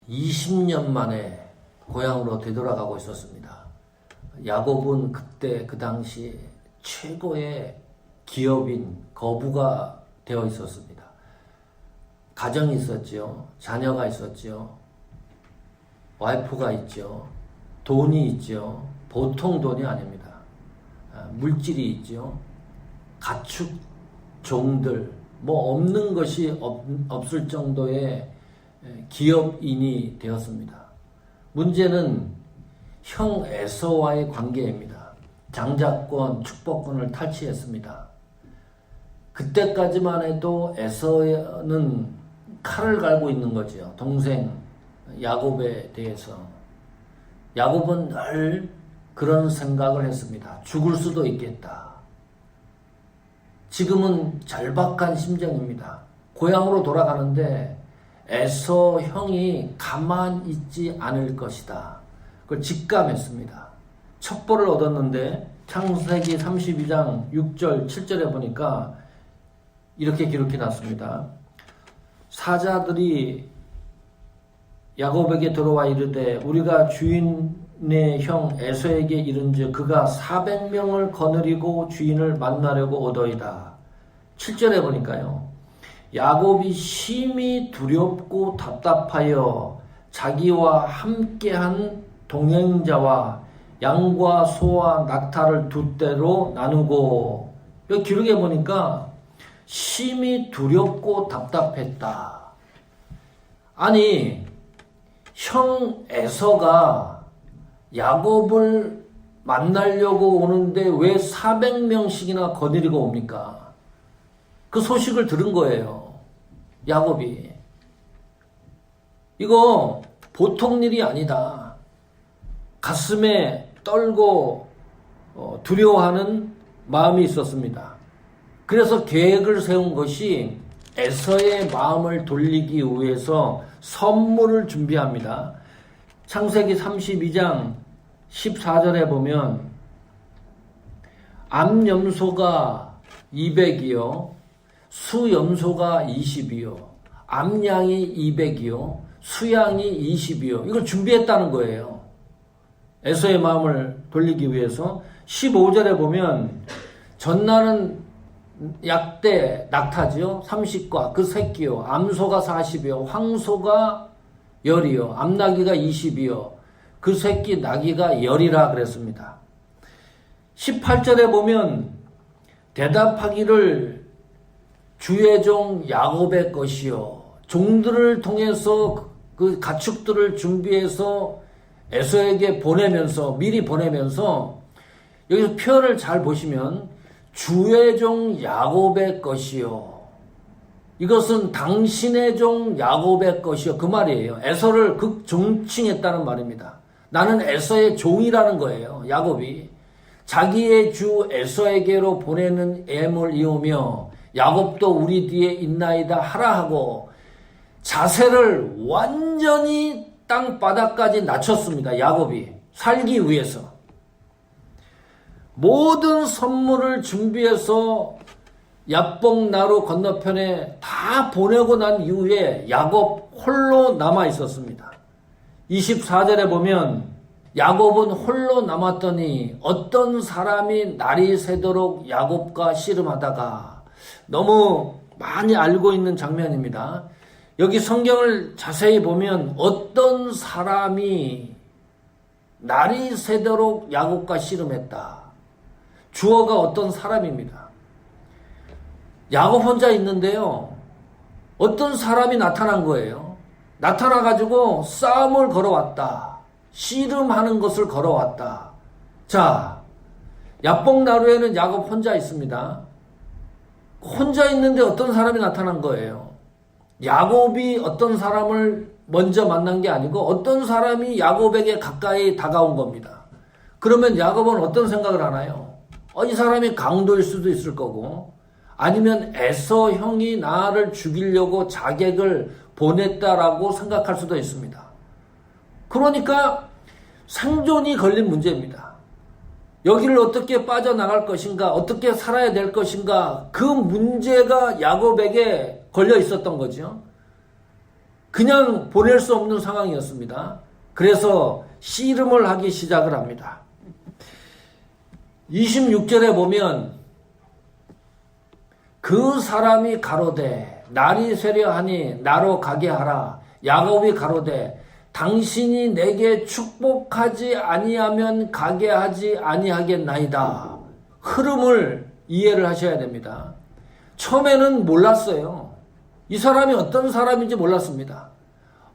20년 만에 고향으로 되돌아가고 있었습니다. 야곱은 그때 그 당시 최고의 기업인 거부가 되어 있었습니다. 가정이 있었죠. 자녀가 있었죠. 와이프가 있죠. 돈이 있죠. 보통 돈이 아닙니다. 물질이 있죠. 가축, 종들, 뭐 없는 것이 없을 정도의 기업인이 되었습니다. 문제는 형 에서와의 관계입니다. 장자권, 축복권을 탈취했습니다. 그때까지만 해도 에서는 칼을 갈고 있는 거죠. 동생 야곱에 대해서. 야곱은 늘 그런 생각을 했습니다. 죽을 수도 있겠다. 지금은 절박한 심정입니다. 고향으로 돌아가는데 에서 형이 가만 있지 않을 것이다. 그걸 직감했습니다. 첩보를 얻었는데 창세기 32장 6절 7절에 보니까 이렇게 기록해 놨습니다. 사자들이 야곱에게 들어와 이르되 우리가 주인의 형 에서에게 이른즉 그가 400명을 거느리고 주인을 만나려고 오더이다. 7절에 보니까요. 야곱이 심히 두렵고 답답하여 자기와 함께한 동행자와 양과 소와 낙타를 두 떼로 나누고, 여기 기록에 보니까 심히 두렵고 답답했다. 아니, 형 에서가 야곱을 만나려고 오는데 왜 400명씩이나 거느리고 옵니까? 그 소식을 들은 거예요. 야곱이. 이거 보통 일이 아니다. 가슴에 떨고 두려워하는 마음이 있었습니다. 그래서 계획을 세운 것이 에서의 마음을 돌리기 위해서 선물을 준비합니다. 창세기 32장 14절에 보면 암염소가 200이요. 수염소가 20이요. 암양이 200이요. 수양이 20이요. 이걸 준비했다는 거예요. 에서의 마음을 돌리기 위해서. 15절에 보면 전날은 약대 낙타지요. 30과 그 새끼요. 암소가 40이요. 황소가 10이요. 암나귀가 20이요. 그 새끼 나귀가 10이라 그랬습니다. 18절에 보면 대답하기를 주의 종 야곱의 것이요. 종들을 통해서 그 가축들을 준비해서 에서에게 보내면서, 미리 보내면서, 여기서 표현을 잘 보시면 주의 종 야곱의 것이요. 이것은 당신의 종 야곱의 것이요. 그 말이에요. 에서를 극존칭했다는 말입니다. 나는 에서의 종이라는 거예요. 야곱이. 자기의 주 에서에게로 보내는 애물 이오며 야곱도 우리 뒤에 있나이다 하라 하고 자세를 완전히 땅바닥까지 낮췄습니다. 야곱이. 살기 위해서. 모든 선물을 준비해서 야복나루 건너편에 다 보내고 난 이후에 야곱 홀로 남아 있었습니다. 24절에 보면 야곱은 홀로 남았더니 어떤 사람이 날이 새도록 야곱과 씨름하다가, 너무 많이 알고 있는 장면입니다. 여기 성경을 자세히 보면 어떤 사람이 날이 새도록 야곱과 씨름했다. 주어가 어떤 사람입니다. 야곱 혼자 있는데요. 어떤 사람이 나타난 거예요. 나타나가지고 싸움을 걸어왔다. 씨름하는 것을 걸어왔다. 자, 야복나루에는 야곱 혼자 있습니다. 혼자 있는데 어떤 사람이 나타난 거예요. 야곱이 어떤 사람을 먼저 만난 게 아니고 어떤 사람이 야곱에게 가까이 다가온 겁니다. 그러면 야곱은 어떤 생각을 하나요? 이 사람이 강도일 수도 있을 거고, 아니면 에서 형이 나를 죽이려고 자객을 보냈다라고 생각할 수도 있습니다. 그러니까 생존이 걸린 문제입니다. 여기를 어떻게 빠져나갈 것인가, 어떻게 살아야 될 것인가, 그 문제가 야곱에게 걸려 있었던 거죠. 그냥 보낼 수 없는 상황이었습니다. 그래서 씨름을 하기 시작을 합니다. 26절에 보면 그 사람이 가로되 날이 쇠려하니 나로 가게 하라. 야곱이 가로되 당신이 내게 축복하지 아니하면 가게 하지 아니하겠나이다. 흐름을 이해를 하셔야 됩니다. 처음에는 몰랐어요. 이 사람이 어떤 사람인지 몰랐습니다.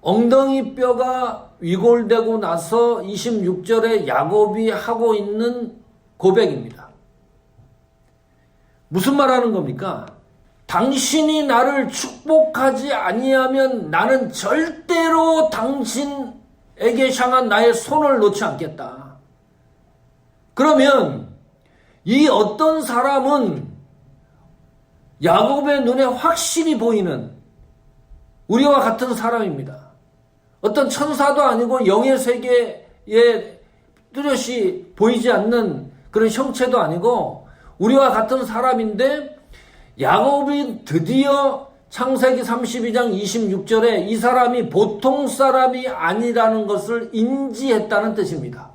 엉덩이 뼈가 위골되고 나서 26절에 야곱이 하고 있는 고백입니다. 무슨 말하는 겁니까? 당신이 나를 축복하지 아니하면 나는 절대로 당신에게 향한 나의 손을 놓지 않겠다. 그러면 이 어떤 사람은 야곱의 눈에 확실히 보이는 우리와 같은 사람입니다. 어떤 천사도 아니고 영의 세계에 뚜렷이 보이지 않는 그런 형체도 아니고 우리와 같은 사람인데 야곱이 드디어 창세기 32장 26절에 이 사람이 보통 사람이 아니라는 것을 인지했다는 뜻입니다.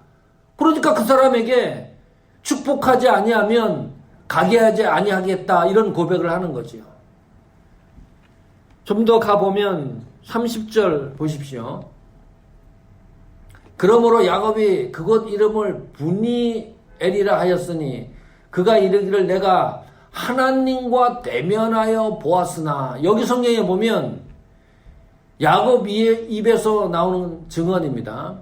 그러니까 그 사람에게 축복하지 아니하면 가게 하지 아니하겠다 이런 고백을 하는 거지요. 좀 더 가보면 30절 보십시오. 그러므로 야곱이 그곳 이름을 브니엘이라 하였으니 그가 이르기를 내가 하나님과 대면하여 보았으나, 여기 성경에 보면 야곱 입에서 나오는 증언입니다.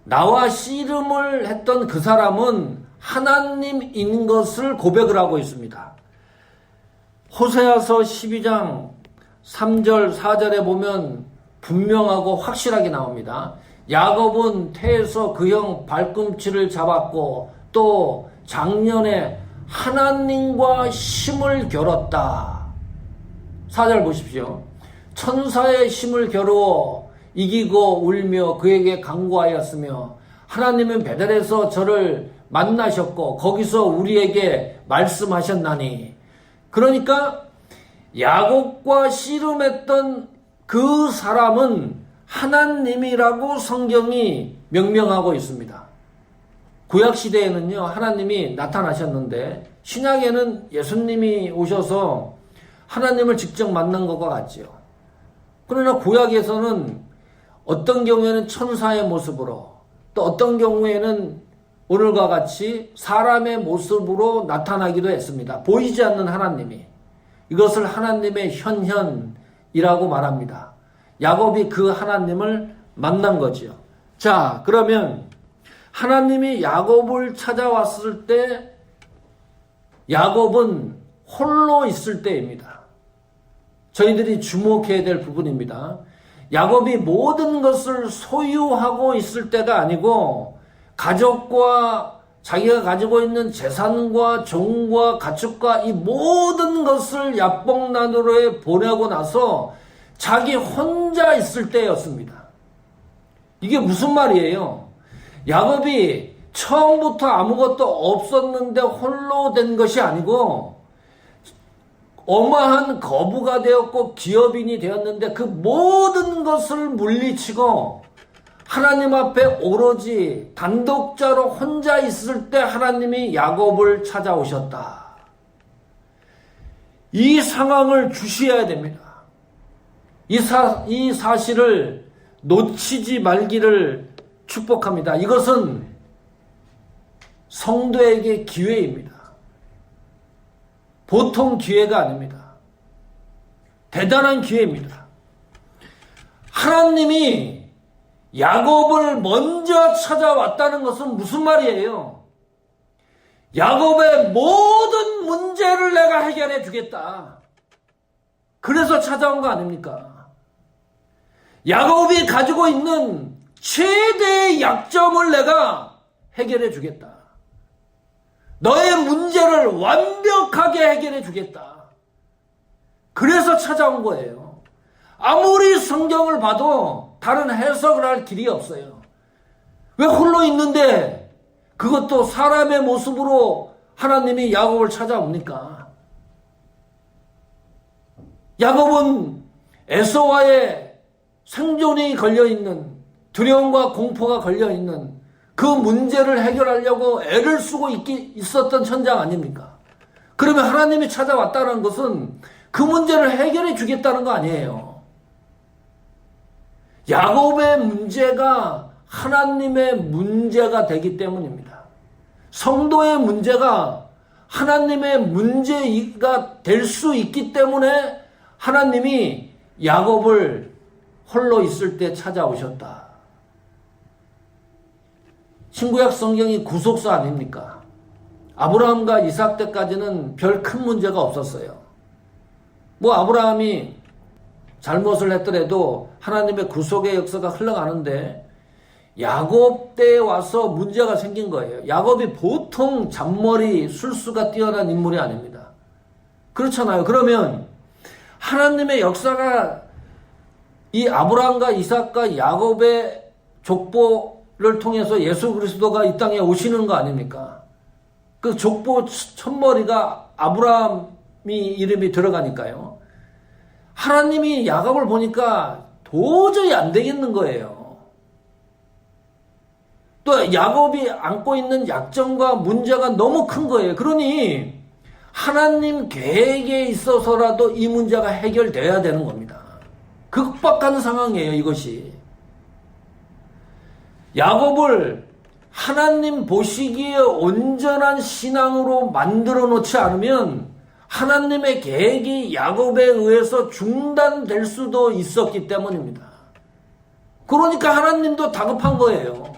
나와 씨름을 했던 그 사람은 하나님인 것을 고백을 하고 있습니다. 호세아서 12장 3절 4절에 보면 분명하고 확실하게 나옵니다. 야곱은 태에서 그 형 발꿈치를 잡았고 또 작년에 하나님과 힘을 겨뤘다. 4절 보십시오. 천사의 힘을 겨루어 이기고 울며 그에게 간구하였으며 하나님은 베델에서 저를 만나셨고 거기서 우리에게 말씀하셨나니. 그러니까 야곱과 씨름했던 그 사람은 하나님이라고 성경이 명명하고 있습니다. 구약시대에는요, 하나님이 나타나셨는데, 신약에는 예수님이 오셔서 하나님을 직접 만난 것과 같지요. 그러나 구약에서는 어떤 경우에는 천사의 모습으로, 또 어떤 경우에는 오늘과 같이 사람의 모습으로 나타나기도 했습니다. 보이지 않는 하나님이. 이것을 하나님의 현현이라고 말합니다. 야곱이 그 하나님을 만난 거지요. 자, 그러면 하나님이 야곱을 찾아왔을 때 야곱은 홀로 있을 때입니다. 저희들이 주목해야 될 부분입니다. 야곱이 모든 것을 소유하고 있을 때가 아니고 가족과 자기가 가지고 있는 재산과 종과 가축과 이 모든 것을 야복나루에 보내고 나서 자기 혼자 있을 때였습니다. 이게 무슨 말이에요? 야곱이 처음부터 아무것도 없었는데 홀로 된 것이 아니고 어마한 거부가 되었고 기업인이 되었는데 그 모든 것을 물리치고 하나님 앞에 오로지 단독자로 혼자 있을 때 하나님이 야곱을 찾아오셨다. 이 상황을 주시해야 됩니다. 이 사실을 놓치지 말기를 축복합니다. 이것은 성도에게 기회입니다. 보통 기회가 아닙니다. 대단한 기회입니다. 하나님이 야곱을 먼저 찾아왔다는 것은 무슨 말이에요? 야곱의 모든 문제를 내가 해결해 주겠다. 그래서 찾아온 거 아닙니까? 야곱이 가지고 있는 최대의 약점을 내가 해결해 주겠다. 너의 문제를 완벽하게 해결해 주겠다. 그래서 찾아온 거예요. 아무리 성경을 봐도 다른 해석을 할 길이 없어요. 왜 홀로 있는데 그것도 사람의 모습으로 하나님이 야곱을 찾아옵니까? 야곱은 에서와의 생존이 걸려있는, 두려움과 공포가 걸려있는 그 문제를 해결하려고 애를 쓰고 있었던 천장 아닙니까? 그러면 하나님이 찾아왔다는 것은 그 문제를 해결해 주겠다는 거 아니에요. 야곱의 문제가 하나님의 문제가 되기 때문입니다. 성도의 문제가 하나님의 문제가 될 수 있기 때문에 하나님이 야곱을 홀로 있을 때 찾아오셨다. 신구약 성경이 구속사 아닙니까? 아브라함과 이삭 때까지는 별 큰 문제가 없었어요. 아브라함이 잘못을 했더라도 하나님의 구속의 역사가 흘러가는데 야곱 때에 와서 문제가 생긴 거예요. 야곱이 보통 잔머리, 술수가 뛰어난 인물이 아닙니다. 그렇잖아요. 그러면 하나님의 역사가 이 아브라함과 이삭과 야곱의 족보를 통해서 예수 그리스도가 이 땅에 오시는 거 아닙니까? 그 족보 첫머리가 아브라함이 이름이 들어가니까요. 하나님이 야곱을 보니까 도저히 안 되겠는 거예요. 또 야곱이 안고 있는 약점과 문제가 너무 큰 거예요. 그러니 하나님 계획에 있어서라도 이 문제가 해결돼야 되는 겁니다. 극박하는 상황이에요, 이것이. 야곱을 하나님 보시기에 온전한 신앙으로 만들어 놓지 않으면 하나님의 계획이 야곱에 의해서 중단될 수도 있었기 때문입니다. 그러니까 하나님도 다급한 거예요.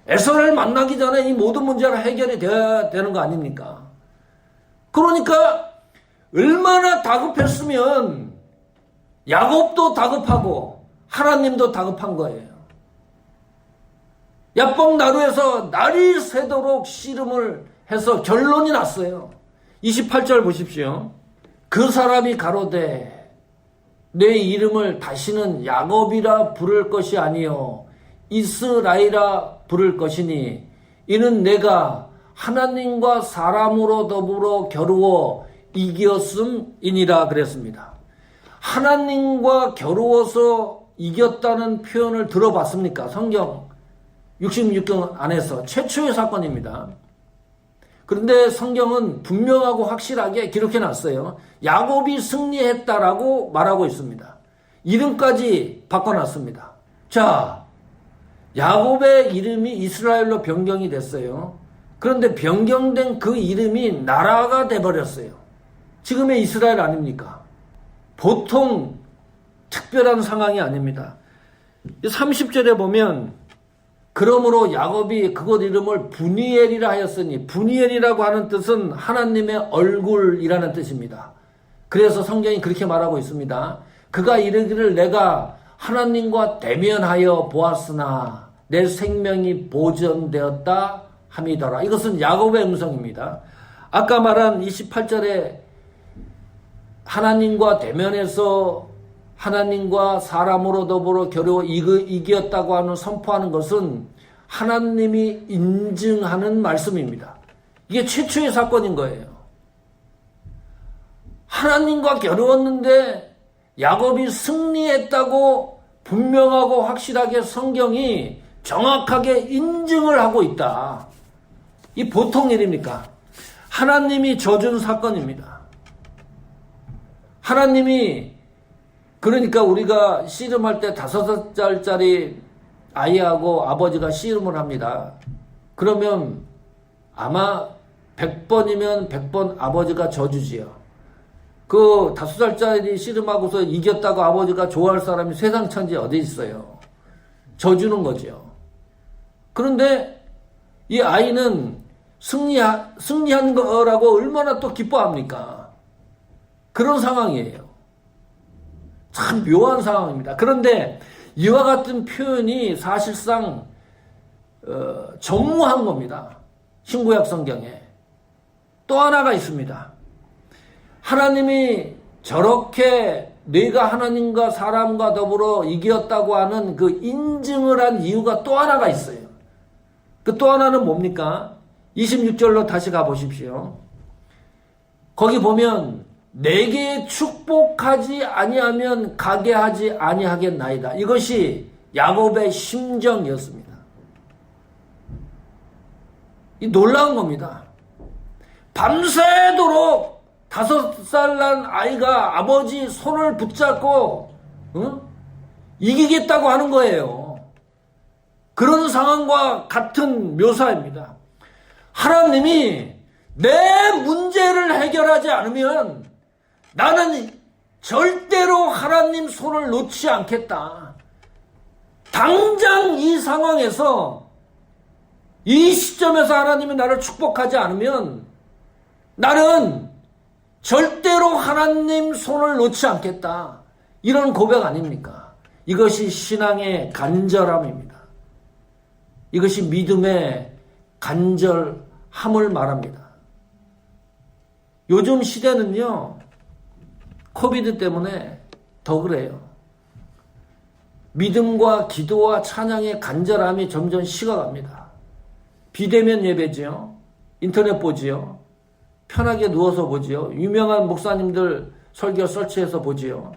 에서를 만나기 전에 이 모든 문제가 해결이 되어야 되는 거 아닙니까? 그러니까 얼마나 다급했으면 야곱도 다급하고 하나님도 다급한 거예요. 야복 나루에서 날이 새도록 씨름을 해서 결론이 났어요. 28절 보십시오. 그 사람이 가로되 내 이름을 다시는 야곱이라 부를 것이 아니요 이스라엘이라 부를 것이니 이는 내가 하나님과 사람으로 더불어 겨루어 이겼음이니라 그랬습니다. 하나님과 겨루어서 이겼다는 표현을 들어봤습니까? 성경 66경 안에서 최초의 사건입니다. 그런데 성경은 분명하고 확실하게 기록해놨어요. 야곱이 승리했다라고 말하고 있습니다. 이름까지 바꿔놨습니다. 자, 야곱의 이름이 이스라엘로 변경이 됐어요. 그런데 변경된 그 이름이 나라가 돼버렸어요. 지금의 이스라엘 아닙니까? 보통 특별한 상황이 아닙니다. 30절에 보면 그러므로 야곱이 그곳 이름을 브니엘이라 하였으니 브니엘이라고 하는 뜻은 하나님의 얼굴이라는 뜻입니다. 그래서 성경이 그렇게 말하고 있습니다. 그가 이르기를 내가 하나님과 대면하여 보았으나 내 생명이 보존되었다 함이더라. 이것은 야곱의 음성입니다. 아까 말한 28절에 하나님과 대면해서 하나님과 사람으로 더불어 겨루어 이겼다고 하는 선포하는 것은 하나님이 인증하는 말씀입니다. 이게 최초의 사건인 거예요. 하나님과 겨루었는데 야곱이 승리했다고 분명하고 확실하게 성경이 정확하게 인증을 하고 있다. 이 보통 일입니까? 하나님이 져준 사건입니다. 하나님이 그러니까 우리가 씨름할 때 5살짜리 아이하고 아버지가 씨름을 합니다. 그러면 아마 100번이면 100번 아버지가 져주지요. 그 5살짜리 씨름하고서 이겼다고 아버지가 좋아할 사람이 세상 천지에 어디 있어요. 져주는 거죠. 그런데 이 아이는 승리한 거라고 얼마나 또 기뻐합니까? 그런 상황이에요. 참 묘한 상황입니다. 그런데 이와 같은 표현이 사실상 전무한 겁니다. 신구약 성경에. 또 하나가 있습니다. 하나님이 저렇게 내가 하나님과 사람과 더불어 이겼다고 하는 그 인증을 한 이유가 또 하나가 있어요. 그 또 하나는 뭡니까? 26절로 다시 가보십시오. 거기 보면 내게 축복하지 아니하면 가게 하지 아니하겠나이다. 이것이 야곱의 심정이었습니다. 이 놀라운 겁니다. 밤새도록 5살 난 아이가 아버지 손을 붙잡고 이기겠다고 하는 거예요. 그런 상황과 같은 묘사입니다. 하나님이 내 문제를 해결하지 않으면 나는 절대로 하나님 손을 놓지 않겠다. 당장 이 상황에서, 이 시점에서 하나님이 나를 축복하지 않으면 나는 절대로 하나님 손을 놓지 않겠다. 이런 고백 아닙니까? 이것이 신앙의 간절함입니다. 이것이 믿음의 간절함을 말합니다. 요즘 시대는요, 코비드 때문에 더 그래요. 믿음과 기도와 찬양의 간절함이 점점 식어갑니다. 비대면 예배지요. 인터넷 보지요. 편하게 누워서 보지요. 유명한 목사님들 설교 설치해서 보지요.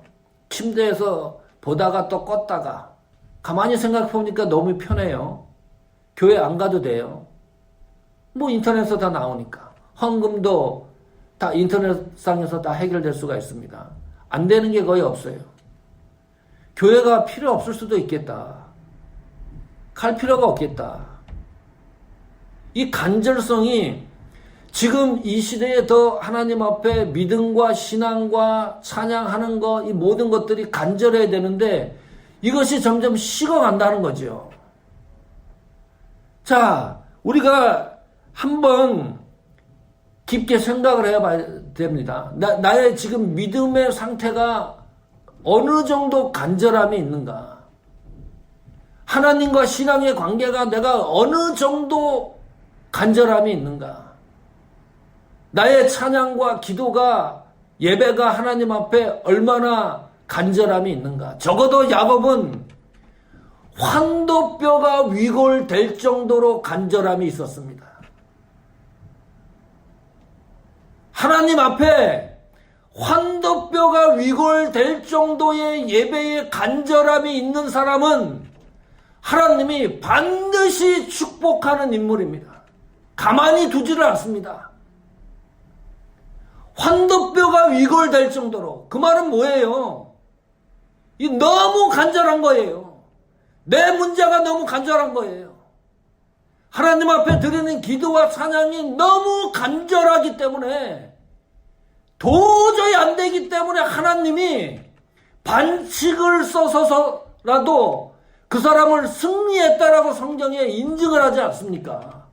침대에서 보다가 또 껐다가. 가만히 생각해보니까 너무 편해요. 교회 안 가도 돼요. 뭐 인터넷에서 다 나오니까. 헌금도 다 인터넷상에서 다 해결될 수가 있습니다. 안 되는 게 거의 없어요. 교회가 필요 없을 수도 있겠다. 갈 필요가 없겠다. 이 간절성이 지금 이 시대에 더 하나님 앞에 믿음과 신앙과 찬양하는 것, 이 모든 것들이 간절해야 되는데 이것이 점점 식어간다는 거죠. 자, 우리가 한번 깊게 생각을 해봐야 됩니다. 나의 지금 믿음의 상태가 어느 정도 간절함이 있는가? 하나님과 신앙의 관계가 내가 어느 정도 간절함이 있는가? 나의 찬양과 기도가, 예배가 하나님 앞에 얼마나 간절함이 있는가? 적어도 야곱은 환도뼈가 위골될 정도로 간절함이 있었습니다. 하나님 앞에 환도뼈가 위골될 정도의 예배의 간절함이 있는 사람은 하나님이 반드시 축복하는 인물입니다. 가만히 두지를 않습니다. 환도뼈가 위골될 정도로. 그 말은 뭐예요? 이 너무 간절한 거예요. 내 문제가 너무 간절한 거예요. 하나님 앞에 드리는 기도와 찬양이 너무 간절하기 때문에, 도저히 안 되기 때문에 하나님이 반칙을 써서라도 그 사람을 승리했다라고 성경에 인증을 하지 않습니까?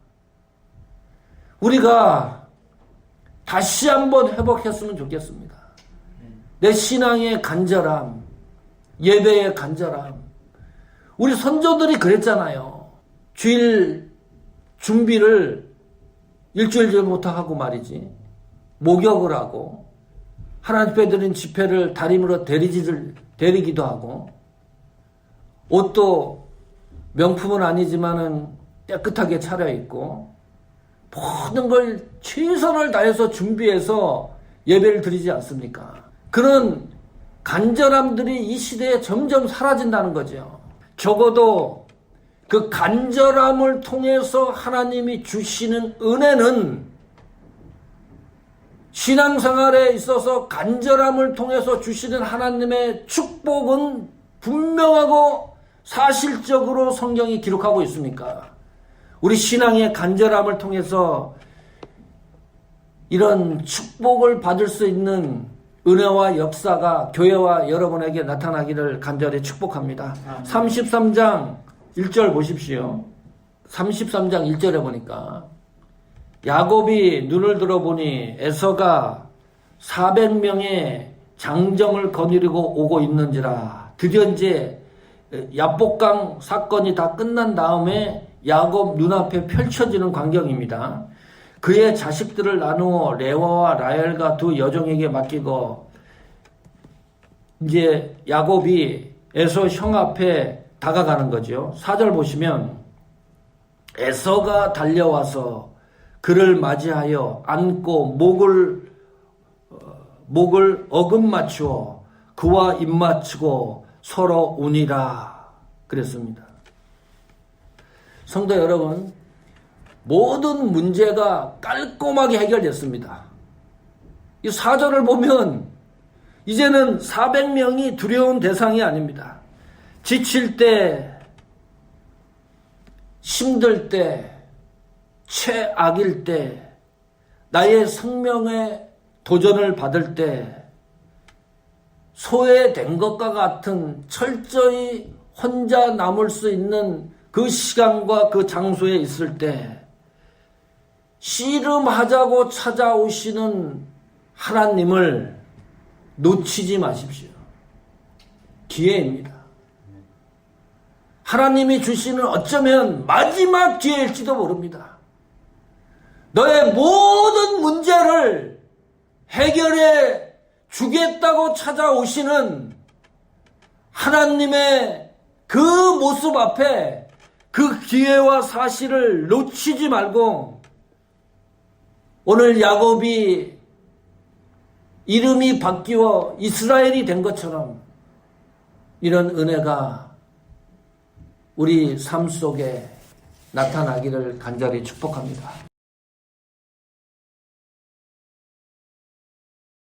우리가 다시 한번 회복했으면 좋겠습니다. 내 신앙의 간절함, 예배의 간절함. 우리 선조들이 그랬잖아요. 주일 준비를 일주일 전부터 하고 말이지. 목욕을 하고 하나님 앞에 드린 지폐를 다림으로 데리기도 하고, 옷도 명품은 아니지만은 깨끗하게 차려입고 모든 걸 최선을 다해서 준비해서 예배를 드리지 않습니까? 그런 간절함들이 이 시대에 점점 사라진다는 거죠. 적어도 그 간절함을 통해서 하나님이 주시는 은혜는, 신앙생활에 있어서 간절함을 통해서 주시는 하나님의 축복은 분명하고 사실적으로 성경이 기록하고 있습니까? 우리 신앙의 간절함을 통해서 이런 축복을 받을 수 있는 은혜와 역사가 교회와 여러분에게 나타나기를 간절히 축복합니다. 33장 1절 보십시오. 33장 1절에 보니까 야곱이 눈을 들어보니 에서가 400명의 장정을 거느리고 오고 있는지라. 드디어 이제 야복강 사건이 다 끝난 다음에 야곱 눈앞에 펼쳐지는 광경입니다. 그의 자식들을 나누어 레와와 라헬과 두 여종에게 맡기고, 이제 야곱이 에서 형 앞에 다가가는 거죠. 4절 보시면 에서가 달려와서 그를 맞이하여 안고 목을 어금 맞추어 그와 입 맞추고 서로 우니라 그랬습니다. 성도 여러분, 모든 문제가 깔끔하게 해결됐습니다. 이 4절을 보면 이제는 400명이 두려운 대상이 아닙니다. 지칠 때, 힘들 때, 최악일 때, 나의 생명에 도전을 받을 때, 소외된 것과 같은 철저히 혼자 남을 수 있는 그 시간과 그 장소에 있을 때, 씨름하자고 찾아오시는 하나님을 놓치지 마십시오. 기회입니다. 하나님이 주시는 어쩌면 마지막 기회일지도 모릅니다. 너의 모든 문제를 해결해 주겠다고 찾아오시는 하나님의 그 모습 앞에 그 기회와 사실을 놓치지 말고, 오늘 야곱이 이름이 바뀌어 이스라엘이 된 것처럼 이런 은혜가 우리 삶 속에 나타나기를 간절히 축복합니다.